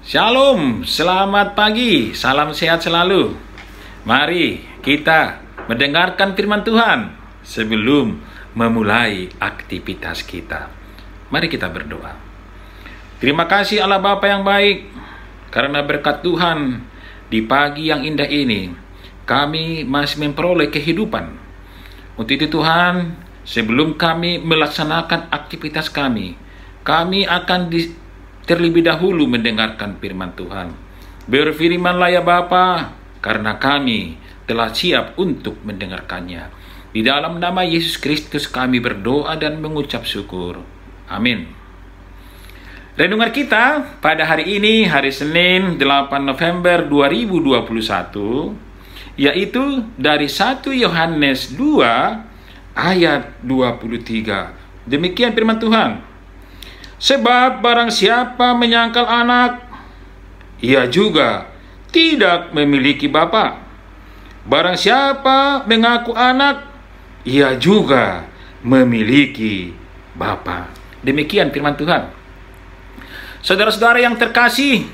Shalom, selamat pagi, salam sehat selalu. Mari kita mendengarkan firman Tuhan sebelum memulai aktivitas kita. Mari kita berdoa. Terima kasih Allah Bapa yang baik, karena berkat Tuhan di pagi yang indah ini, kami masih memperoleh kehidupan. Untuk itu Tuhan, sebelum kami melaksanakan aktivitas kami akan terlebih dahulu mendengarkan firman Tuhan. Berfirmanlah ya Bapa, karena kami telah siap untuk mendengarkannya. Di dalam nama Yesus Kristus kami berdoa dan mengucap syukur. Amin. Renungan kita pada hari ini, hari Senin 8 November 2021, yaitu dari 1 Yohanes 2 ayat 23. Demikian firman Tuhan. Sebab barang siapa menyangkal anak, ia juga tidak memiliki bapa. Barang siapa mengaku anak, ia juga memiliki bapa. Demikian firman Tuhan. Saudara-saudara yang terkasih,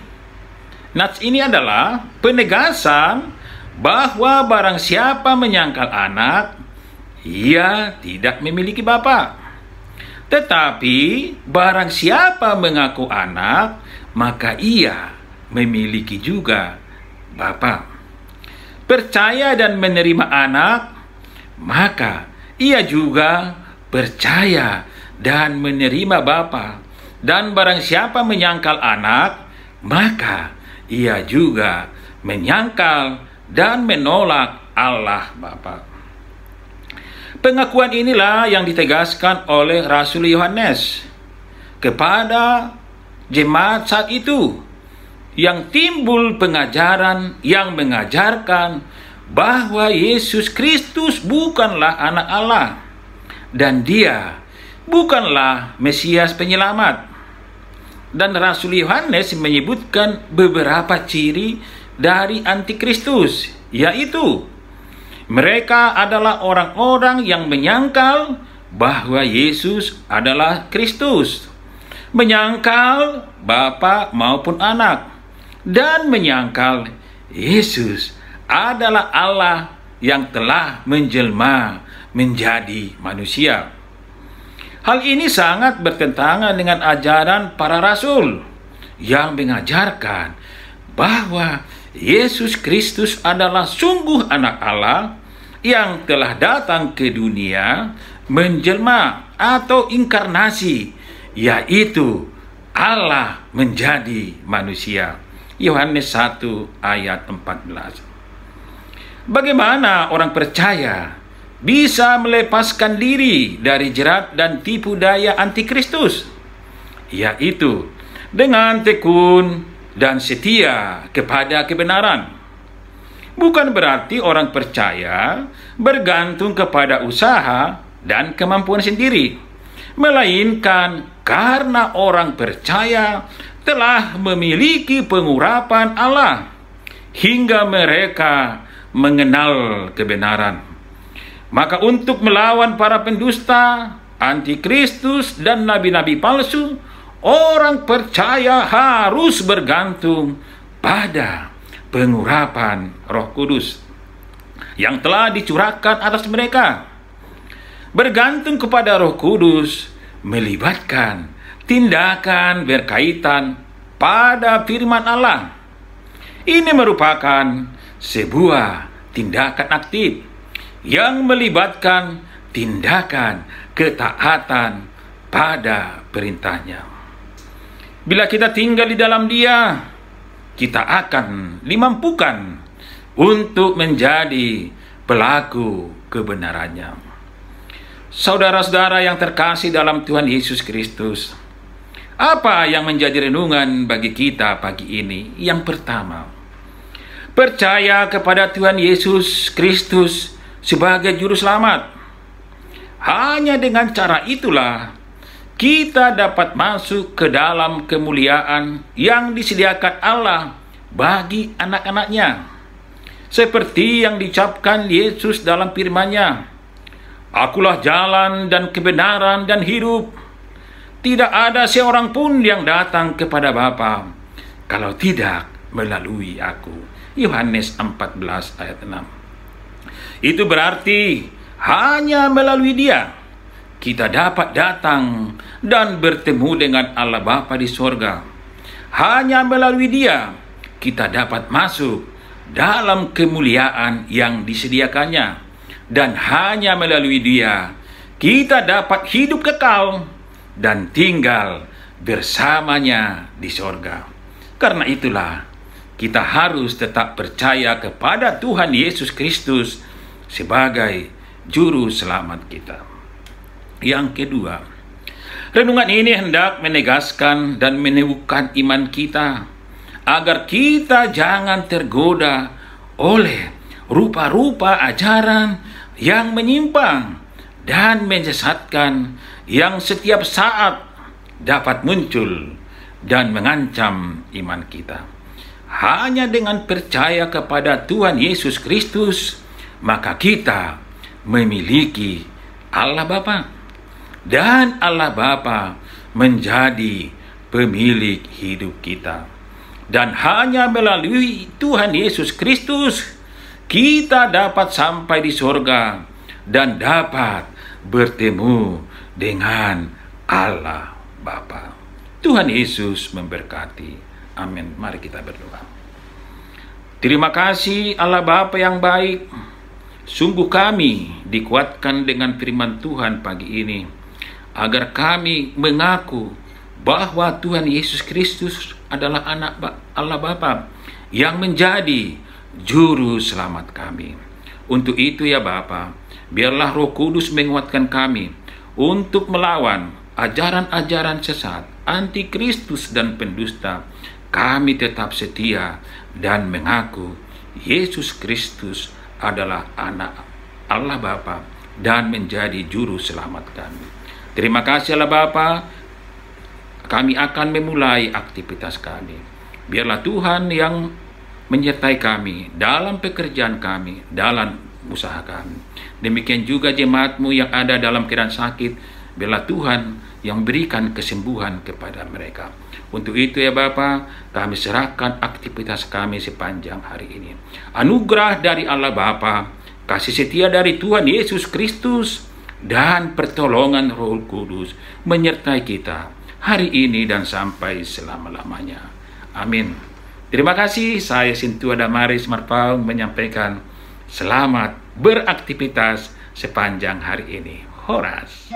nats ini adalah penegasan bahwa barang siapa menyangkal anak, ia tidak memiliki bapa. Tetapi barang siapa mengaku anak, maka ia memiliki juga bapa. Percaya dan menerima anak, maka ia juga percaya dan menerima bapa. Dan barang siapa menyangkal anak, maka ia juga menyangkal dan menolak Allah Bapa. Pengakuan inilah yang ditegaskan oleh Rasul Yohanes kepada jemaat saat itu, yang timbul pengajaran yang mengajarkan bahwa Yesus Kristus bukanlah anak Allah dan Dia bukanlah Mesias penyelamat. Dan Rasul Yohanes menyebutkan beberapa ciri dari antikristus, yaitu mereka adalah orang-orang yang menyangkal bahwa Yesus adalah Kristus, menyangkal Bapa maupun anak, dan menyangkal Yesus adalah Allah yang telah menjelma menjadi manusia. Hal ini sangat bertentangan dengan ajaran para rasul yang mengajarkan bahwa Yesus Kristus adalah sungguh anak Allah yang telah datang ke dunia menjelma atau inkarnasi, yaitu Allah menjadi manusia. Yohanes 1 ayat 14. Bagaimana orang percaya bisa melepaskan diri dari jerat dan tipu daya antikristus? Yaitu dengan tekun dan setia kepada kebenaran. Bukan berarti orang percaya bergantung kepada usaha dan kemampuan sendiri, melainkan karena orang percaya telah memiliki pengurapan Allah hingga mereka mengenal kebenaran. Maka untuk melawan para pendusta, antikristus, dan nabi-nabi palsu, orang percaya harus bergantung pada pengurapan Roh Kudus yang telah dicurahkan atas mereka. Bergantung kepada Roh Kudus melibatkan tindakan berkaitan pada firman Allah. Ini merupakan sebuah tindakan aktif yang melibatkan tindakan ketaatan pada perintahnya. Bila kita tinggal di dalam Dia, kita akan dimampukan untuk menjadi pelaku kebenarannya. Saudara-saudara yang terkasih dalam Tuhan Yesus Kristus, apa yang menjadi renungan bagi kita pagi ini? Yang pertama, percaya kepada Tuhan Yesus Kristus sebagai Juru Selamat. Hanya dengan cara itulah kita dapat masuk ke dalam kemuliaan yang disediakan Allah bagi anak-anaknya. Seperti yang diucapkan Yesus dalam firman-Nya, "Akulah jalan dan kebenaran dan hidup. Tidak ada seorang pun yang datang kepada Bapa kalau tidak melalui aku. Yohanes 14 ayat 6. Itu berarti hanya melalui Dia kita dapat datang dan bertemu dengan Allah Bapa di sorga. Hanya melalui Dia kita dapat masuk dalam kemuliaan yang disediakannya. Dan hanya melalui Dia kita dapat hidup kekal dan tinggal bersamanya di sorga. Karena itulah kita harus tetap percaya kepada Tuhan Yesus Kristus sebagai juru selamat kita. Yang kedua, renungan ini hendak menegaskan dan meneguhkan iman kita agar kita jangan tergoda oleh rupa-rupa ajaran yang menyimpang dan menyesatkan yang setiap saat dapat muncul dan mengancam iman kita. Hanya dengan percaya kepada Tuhan Yesus Kristus, maka kita memiliki Allah Bapa, dan Allah Bapa menjadi pemilik hidup kita. Dan hanya melalui Tuhan Yesus Kristus kita dapat sampai di sorga dan dapat bertemu dengan Allah Bapa. Tuhan Yesus memberkati. Amin. Mari kita berdoa. Terima kasih Allah Bapa yang baik. Sungguh kami dikuatkan dengan firman Tuhan pagi ini, agar kami mengaku bahwa Tuhan Yesus Kristus adalah anak Allah Bapa yang menjadi juru selamat kami. Untuk itu ya Bapa, biarlah Roh Kudus menguatkan kami untuk melawan ajaran-ajaran sesat, antikristus dan pendusta. Kami tetap setia dan mengaku Yesus Kristus adalah anak Allah Bapa dan menjadi juru selamat kami. Terima kasih Allah Bapa. Kami akan memulai aktivitas kami. Biarlah Tuhan yang menyertai kami dalam pekerjaan kami, dalam usaha kami. Demikian juga jemaat-Mu yang ada dalam keadaan sakit. Biarlah Tuhan yang berikan kesembuhan kepada mereka. Untuk itu ya Bapa, kami serahkan aktivitas kami sepanjang hari ini. Anugerah dari Allah Bapa, kasih setia dari Tuhan Yesus Kristus, dan pertolongan Roh Kudus menyertai kita hari ini dan sampai selama-lamanya. Amin. Terima kasih. Saya Sintua Damaris Marpaung menyampaikan selamat beraktivitas sepanjang hari ini. Horas.